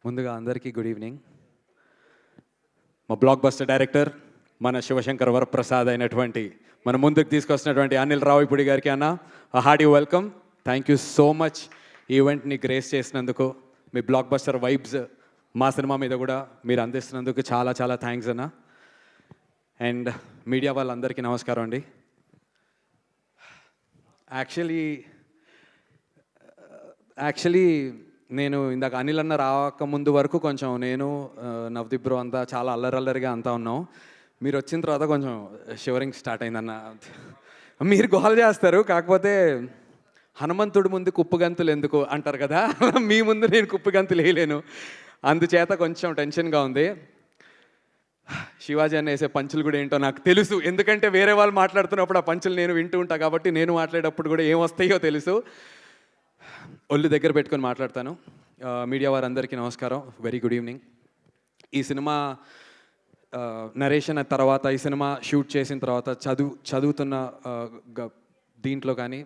ముందుగా అందరికీ good evening. మా బ్లాక్ బస్టర్ డైరెక్టర్ మన శివశంకర్ వరప్రసాద్ అయినటువంటి మన ముందుకు తీసుకొస్తున్నటువంటి అనిల్ రావిపూడి గారికి అన్న hearty welcome. Thank you so much ఈవెంట్ని గ్రేస్ చేసినందుకు. మీ బ్లాక్ బస్టర్ వైబ్స్ మా సినిమా మీద కూడా మీరు అందిస్తున్నందుకు చాలా చాలా థ్యాంక్స్ అన్న. అండ్ మీడియా వాళ్ళందరికీ నమస్కారం అండి. యాక్చువల్లీ నేను ఇందాక అనిల్ అన్న రాకముందు వరకు కొంచెం నేను నవదీప్ బ్రో అంతా చాలా అల్లరల్లరిగా అంతా ఉన్నాం. మీరు వచ్చిన తర్వాత కొంచెం షివరింగ్ స్టార్ట్ అయిందన్న. మీరు గోల్ చేస్తారు, కాకపోతే హనుమంతుడి ముందు కుప్పగంతులు ఎందుకు అంటారు కదా, మీ ముందు నేను కుప్పగంతులు వేయలేను, అందుచేత కొంచెం టెన్షన్గా ఉంది. శివాజీ అన్న వేసే పంచులు కూడా ఏంటో నాకు తెలుసు, ఎందుకంటే వేరే వాళ్ళు మాట్లాడుతున్నప్పుడు ఆ పంచులు నేను వింటూ ఉంటాను కాబట్టి నేను మాట్లాడేటప్పుడు కూడా ఏం వస్తాయో తెలుసు. ఒళ్ళు దగ్గర పెట్టుకొని మాట్లాడతాను. మీడియా వారందరికీ నమస్కారం, వెరీ గుడ్ ఈవినింగ్. ఈ సినిమా నరేషన్ తర్వాత, ఈ సినిమా షూట్ చేసిన తర్వాత చదువుతున్న దీంట్లో కానీ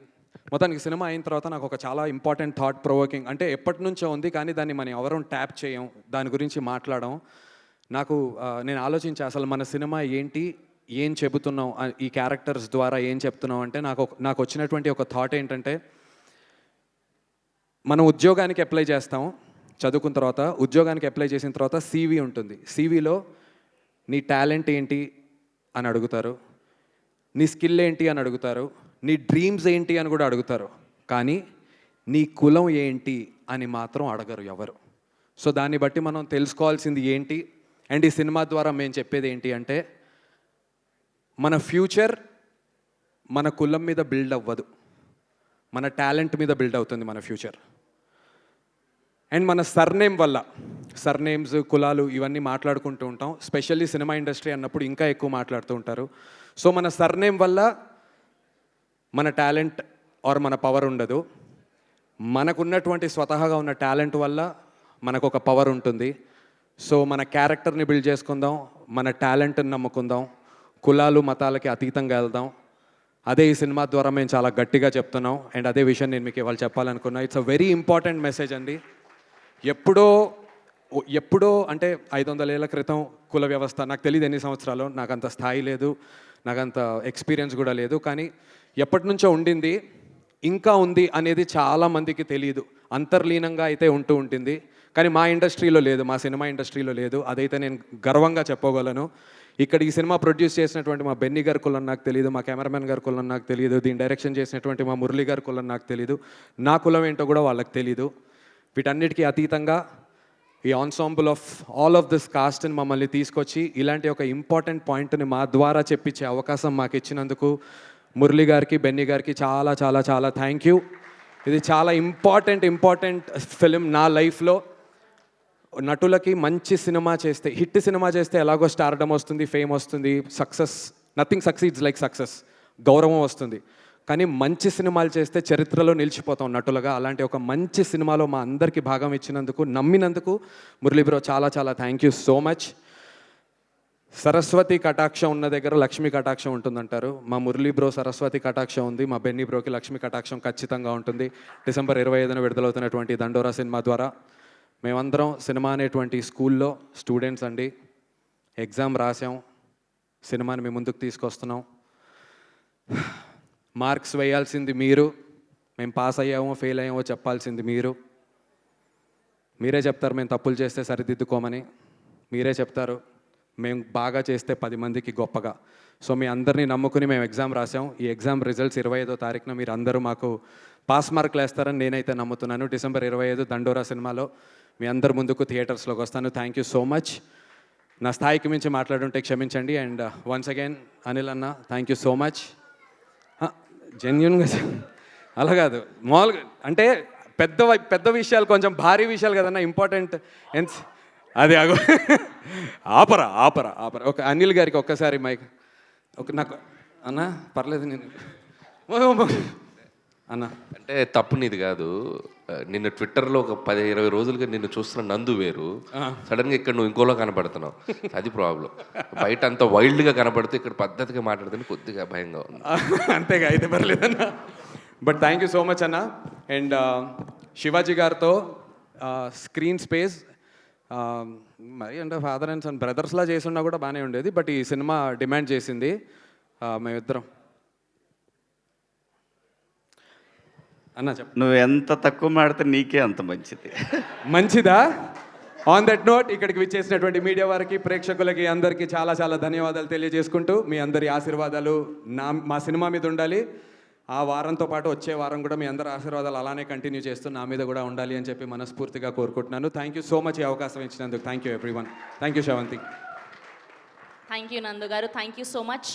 మొత్తానికి సినిమా అయిన తర్వాత నాకు ఒక చాలా ఇంపార్టెంట్ థాట్ ప్రొవోకింగ్, అంటే ఎప్పటి నుంచో ఉంది కానీ దాన్ని మనం ఎవరూ ట్యాప్ చేయం, దాని గురించి మాట్లాడడం. నేను ఆలోచించా అసలు మన సినిమా ఏంటి, ఏం చెబుతున్నాం, ఈ క్యారెక్టర్స్ ద్వారా ఏం చెప్తున్నాం అంటే నాకు వచ్చినటువంటి ఒక థాట్ ఏంటంటే, మనం ఉద్యోగానికి అప్లై చేస్తాం చదువుకున్న తర్వాత. ఉద్యోగానికి అప్లై చేసిన తర్వాత సీవీ ఉంటుంది. సీవీలో నీ టాలెంట్ ఏంటి అని అడుగుతారు, నీ స్కిల్ ఏంటి అని అడుగుతారు, నీ డ్రీమ్స్ ఏంటి అని కూడా అడుగుతారు, కానీ నీ కులం ఏంటి అని మాత్రం అడగరు ఎవరు. సో దాన్ని బట్టి మనం తెలుసుకోవాల్సింది ఏంటి, అండ్ ఈ సినిమా ద్వారా మేము చెప్పేది ఏంటి అంటే, మన ఫ్యూచర్ మన కులం మీద బిల్డ్ అవ్వదు, మన టాలెంట్ మీద బిల్డ్ అవుతుంది మన ఫ్యూచర్. అండ్ మన సర్నేమ్ వల్ల, సర్నేమ్స్, కులాలు ఇవన్నీ మాట్లాడుకుంటూ ఉంటాం, స్పెషల్లీ సినిమా ఇండస్ట్రీ అన్నప్పుడు ఇంకా ఎక్కువ మాట్లాడుతూ ఉంటారు. సో మన సర్నేమ్ వల్ల మన టాలెంట్ ఆర్ మన పవర్ ఉండదు, మనకున్నటువంటి స్వతహాగా ఉన్న టాలెంట్ వల్ల మనకు ఒక పవర్ ఉంటుంది. సో మన క్యారెక్టర్ని బిల్డ్ చేసుకుందాం, మన టాలెంట్ని నమ్ముకుందాం, కులాలు మతాలకి అతీతంగా వెళ్దాం. అదే ఈ సినిమా ద్వారా మేము చాలా గట్టిగా చెప్తున్నాం. అండ్ అదే విషయం నేను మీకు ఇవాళ చెప్పాలనుకున్నా. It's a very important message అండి. ఎప్పుడో అంటే 500 ఏళ్ల క్రితం కుల వ్యవస్థ, నాకు తెలియదు ఎన్ని సంవత్సరాలు, నాకు అంత స్థాయి లేదు, నాకు అంత ఎక్స్పీరియన్స్ కూడా లేదు, కానీ ఎప్పటి నుంచో ఉండింది, ఇంకా ఉంది అనేది చాలామందికి తెలియదు. అంతర్లీనంగా అయితే ఉంటూ ఉంటుంది, కానీ మా ఇండస్ట్రీలో లేదు, మా సినిమా ఇండస్ట్రీలో లేదు. అదైతే నేను గర్వంగా చెప్పగలను. ఇక్కడ ఈ సినిమా ప్రొడ్యూస్ చేసినటువంటి మా బెన్నీ గారి కులం నాకు తెలియదు, మా కెమెరామెన్ గారి కులం నాకు తెలియదు, దీన్ని డైరెక్షన్ చేసినటువంటి మా మురళీ గారి కులం నాకు తెలియదు, నా కులం ఏంటో కూడా వాళ్ళకి తెలియదు. వీటన్నిటికీ అతీతంగా ఈ ensemble of all of this కాస్ట్ని మమ్మల్ని తీసుకొచ్చి ఇలాంటి ఒక ఇంపార్టెంట్ పాయింట్ని మా ద్వారా చెప్పించే అవకాశం మాకు ఇచ్చినందుకు మురళీ గారికి, బెన్నీ గారికి చాలా చాలా చాలా థ్యాంక్ యూ. ఇది చాలా ఇంపార్టెంట్ ఫిలిం నా లైఫ్లో. నటులకి మంచి సినిమా చేస్తే, హిట్ సినిమా చేస్తే ఎలాగో స్టార్డమ్ వస్తుంది, ఫేమ్ వస్తుంది, success, nothing succeeds like success, గౌరవం వస్తుంది. కానీ మంచి సినిమాలు చేస్తే చరిత్రలో నిలిచిపోతాం నటులుగా. అలాంటి ఒక మంచి సినిమాలో మా అందరికీ భాగం ఇచ్చినందుకు, నమ్మినందుకు మురళీ బ్రో చాలా చాలా thank you so much. Saraswati కటాక్షం ఉన్న దగ్గర లక్ష్మీ కటాక్షం ఉంటుందంటారు. మా మురళీ బ్రో సరస్వతి కటాక్షం ఉంది, మా బెన్నీ బ్రోకి లక్ష్మీ కటాక్షం ఖచ్చితంగా ఉంటుంది. డిసెంబర్ 25న విడుదలవుతున్నటువంటి దండోరా సినిమా ద్వారా మేమందరం సినిమా అనేటువంటి స్కూల్లో స్టూడెంట్స్ అండి. ఎగ్జామ్ రాసాం, సినిమాని మీ ముందుకు తీసుకొస్తున్నాం. మార్క్స్ వేయాల్సింది మీరు, మేము పాస్ అయ్యామో ఫెయిల్ అయ్యామో చెప్పాల్సింది మీరు. మీరే చెప్తారు మేము తప్పులు చేస్తే సరిదిద్దుకోమని, మీరే చెప్తారు మేము బాగా చేస్తే 10 మందికి గొప్పగా. సో మీ అందరినీ నమ్ముకుని మేము ఎగ్జామ్ రాసాం. ఈ ఎగ్జామ్ రిజల్ట్స్ 25వ తారీఖున మీరు అందరూ మాకు పాస్ మార్కులు వేస్తారని నేనైతే నమ్ముతున్నాను. డిసెంబర్ 25 దండోరా సినిమాలో మీ అందరి ముందుకు థియేటర్స్లోకి వస్తాను. Thank you so much. నా స్థాయికి మించి మాట్లాడుంటే క్షమించండి. అండ్ వన్స్ అగైన్ అనిల్ అన్న థ్యాంక్ యూ సో మచ్. జెన్యున్గా అలా కాదు, మామూలుగా అంటే పెద్ద విషయాలు, కొంచెం భారీ విషయాలు కదన్నా ఇంపార్టెంట్. అది అగో ఆపరా. ఒక అనిల్ గారికి ఒక్కసారి మైక్ నాకు అన్నా పర్లేదు నేను అన్న. అంటే తప్పు నీది కాదు, నిన్ను ట్విట్టర్లో ఒక 10-20 రోజులుగా నిన్ను చూస్తున్న నందు వేరు, సడన్గా ఇక్కడ నువ్వు ఇంకోలా కనపడుతున్నావు, అది ప్రాబ్లం. బయట అంత వైల్డ్గా కనపడితే ఇక్కడ పద్ధతిగా మాట్లాడితే కొద్దిగా భయంగా ఉంది. అంతేగా, అయితే పర్లేదన్న. But thank you so much అన్న. అండ్ శివాజీ గారితో స్క్రీన్ స్పేస్ మరి అంటే ఫాదర్ అండ్ సన్ బ్రదర్స్లా చేస్తున్నా కూడా బాగానే ఉండేది. బట్ ఈ సినిమా డిమాండ్ చేసింది. మేమిద్దరం అన్న చెప్ప నువ్వు ఎంత తక్కువ మాడితే నీకే అంత మంచిది. మంచిదా? ఆన్ దట్ నోట్ ఇక్కడికి విచ్చేసినటువంటి మీడియా వారికి, ప్రేక్షకులకి అందరికీ చాలా చాలా ధన్యవాదాలు తెలియజేసుకుంటూ, మీ అందరి ఆశీర్వాదాలు మా సినిమా మీద ఉండాలి. ఆ వారంతో పాటు వచ్చే వారం కూడా మీ అందరి ఆశీర్వాదాలు అలానే కంటిన్యూ చేస్తూ నా మీద కూడా ఉండాలి అని చెప్పి మనస్ఫూర్తిగా కోరుకుంటున్నాను. థ్యాంక్ యూ సో మచ్ ఈ అవకాశం ఇచ్చినందుకు. Thank you everyone. Thank you Sravanthi. Thank you నందు గారు, థ్యాంక్ యూ సో మచ్.